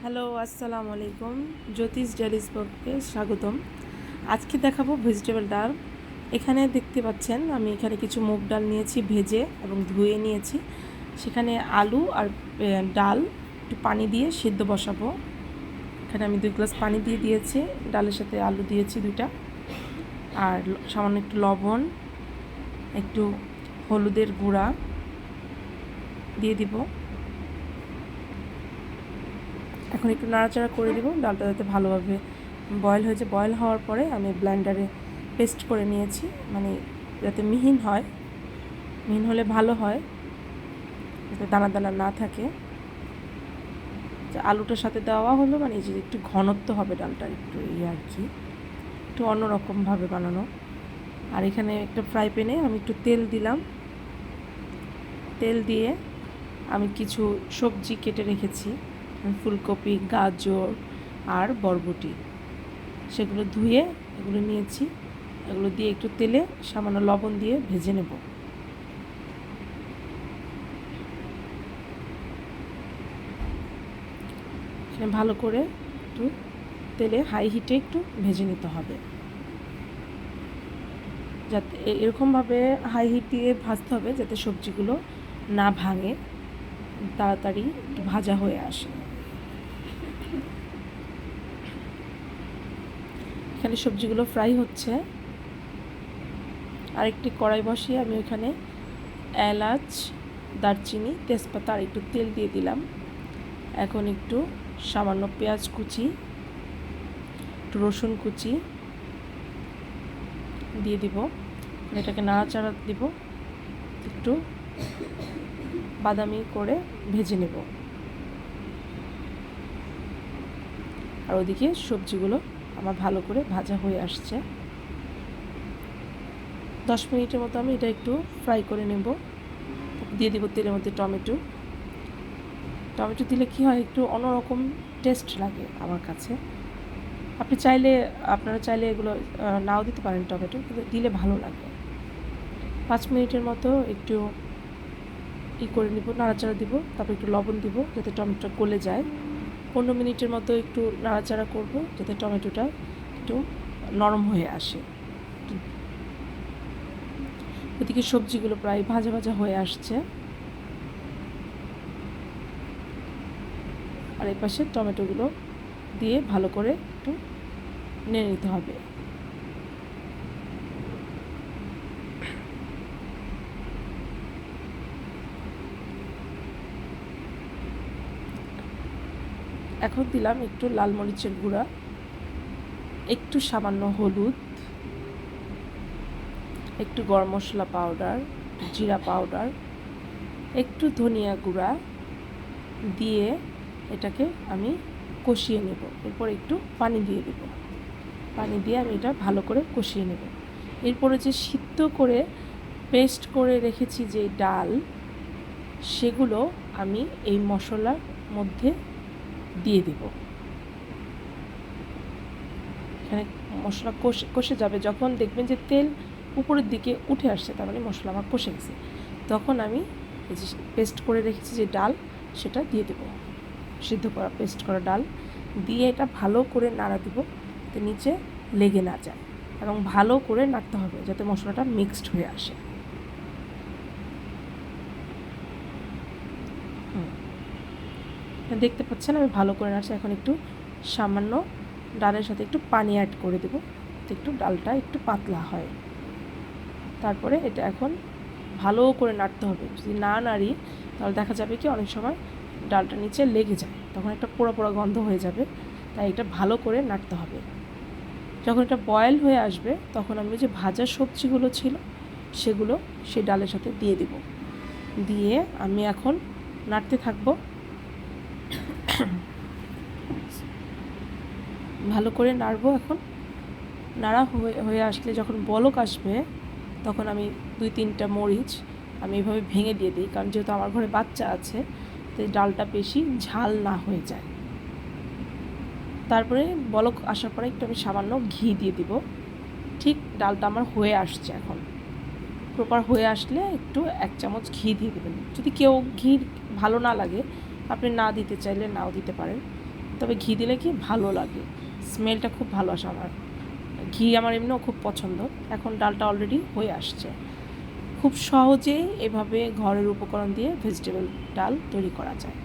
Hello, আসসালামু আলাইকুম। জ্যোতিষ dailies ব্লগে স্বাগতম। আজকে দেখাবো ভেজিটেবল ডাল। এখানে দেখতে পাচ্ছেন আমি এখানে কিছু মুগ ডাল নিয়েছি, ভেজে এবং ধুয়ে নিয়েছি। সেখানে আলু আর ডাল একটু পানি দিয়ে সিদ্ধ বসাবো। এখানে আমি 2 গ্লাস পানি দিয়ে দিয়েছি, ডালের সাথে আলু দিয়েছি 2টা, আর সামান্য একটু লবণ, একটু হলুদের গুঁড়া দিয়ে দিব। এখন একটু নাড়াচাড়া করে দিব, ডালটা যাতে ভালোভাবে বয়েল হয়েছে। বয়েল হওয়ার পরে আমি ব্লেন্ডারে পেস্ট করে নিয়েছি, মানে যাতে মিহিন হয়। মিহিন হলে ভালো হয়, যাতে দানা দানা না থাকে। আলুটার সাথে দেওয়া হলো মানে যে একটু ঘনত্ব হবে ডালটা, একটু আর কি, একটু অন্যরকমভাবে বানানো। আর এখানে একটা ফ্রাই প্যানে আমি একটু তেল দিলাম। তেল দিয়ে আমি কিছু সবজি কেটে রেখেছি, ফুলকপি, গাজর আর বরবটি, সেগুলো ধুয়ে এগুলো নিয়েছি। এগুলো দিয়ে একটু তেলে সামান্য লবণ দিয়ে ভেজে নেব। এখানে ভালো করে একটু তেলে হাই হিটে একটু ভেজে নিতে হবে, যাতে এরকমভাবে হাই হিট দিয়ে ভাজতে হবে যাতে সবজিগুলো না ভাঙে, তাড়াতাড়ি একটু ভাজা হয়ে আসে। এখানে সবজিগুলো ফ্রাই হচ্ছে। আরেকটি কড়াই বসিয়ে আমি ওখানে এলাচ, দারচিনি, তেজপাতা আর একটু তেল দিয়ে দিলাম। এখন একটু সামান্য পেঁয়াজ কুচি, একটু রসুন কুচি দিয়ে দিব। এটাকে নাড়াচাড়া দিব, একটু বাদামি করে ভেজে নেব। আর ওদিকে সবজিগুলো আমার ভালো করে ভাজা হয়ে আসছে। 10 মিনিটের মতো আমি এটা একটু ফ্রাই করে নেব। দিয়ে দিব তেলের মধ্যে টমেটো। টমেটো দিলে কি হয়, একটু অন্যরকম টেস্ট লাগে আমার কাছে। আপনারা চাইলে এগুলো নাও দিতে পারেন টমেটো, কিন্তু দিলে ভালো লাগে। 5 মিনিটের মতো একটু করে নিব, নাড়াচাড়া দিব। তারপর একটু লবণ দিব যাতে টমেটোটা গলে যায়। 15 মিনিটের মতো একটু নাড়াচাড়া করব যাতে টমেটোটা একটু নরম হয়ে আসে। ওদিকে সবজিগুলো প্রায় ভাজা ভাজা হয়ে আসছে, আর এই পাশে টমেটোগুলো দিয়ে ভালো করে একটু নেড়ে নিতে হবে। এখন দিলাম একটু লাল মরিচের গুঁড়া, একটু সামান্য হলুদ, একটু গরম মশলা পাউডার, জিরা পাউডার, একটু ধনিয়া গুঁড়া দিয়ে এটাকে আমি কষিয়ে নেব। এরপর একটু পানি দিয়ে দেব। পানি দিয়ে আমি এটা ভালো করে কষিয়ে নেব। এরপরে যে সিদ্ধ করে পেস্ট করে রেখেছি যে ডাল, সেগুলো আমি এই মশলার মধ্যে দিয়ে দেব। এখানে মশলা কষে যাবে। যখন দেখবেন যে তেল উপরের দিকে উঠে আসছে, তার মানে মশলা আমার কষে গেছে, তখন আমি এই যে পেস্ট করে রেখেছি যে ডাল, সেটা দিয়ে দেব। সিদ্ধ করা পেস্ট করা ডাল দিয়ে এটা ভালো করে নাড়া দেবো যাতে নিচে লেগে না যায়, এবং ভালো করে নাড়তে হবে যাতে মশলাটা মিক্সড হয়ে আসে। দেখতে পাচ্ছেন আমি ভালো করে নাড়ছি। এখন একটু সামান্য ডালের সাথে একটু পানি অ্যাড করে দেবো, একটু ডালটা একটু পাতলা হয়। তারপরে এটা এখন ভালো করে নাড়তে হবে। যদি না নাড়ি তাহলে দেখা যাবে কি অনেক সময় ডালটা নিচে লেগে যায়, তখন একটা পোড়া পোড়া গন্ধ হয়ে যাবে। তাই এটা ভালো করে নাড়তে হবে। যখন এটা বয়েল হয়ে আসবে তখন আমি যে ভাজা সবজিগুলো ছিল সেগুলো সেই ডালের সাথে দিয়ে দেব। দিয়ে আমি এখন নাড়তে থাকবো। ভালো করে নাড়বো। এখন নাড়া হয়ে আসলে যখন বলক আসবে তখন আমি 2-3টা মরিচ আমি এভাবে ভেঙে দিয়ে দিই, কারণ যেহেতু আমার ঘরে বাচ্চা আছে তাই ডালটা বেশি ঝাল না হয়ে যায়। তারপরে বলক আসার পরে একটু আমি সামান্য ঘি দিয়ে দিব। ঠিক ডালটা আমার হয়ে আসছে, এখন প্রপার হয়ে আসলে একটু 1 চামচ ঘি দিয়ে দেবেন। যদি কেউ ঘি ভালো না লাগে, আপনি না দিতে চাইলে নাও দিতে পারেন। তবে ঘি দিলে কি ভালো লাগে, স্মেলটা খুব ভালো আসে আমার। ঘি আমার এমনিও খুব পছন্দ। এখন ডালটা অলরেডি হয়ে আসছে। খুব সহজেই এভাবে ঘরের উপকরণ দিয়ে ভেজিটেবল ডাল তৈরি করা যায়।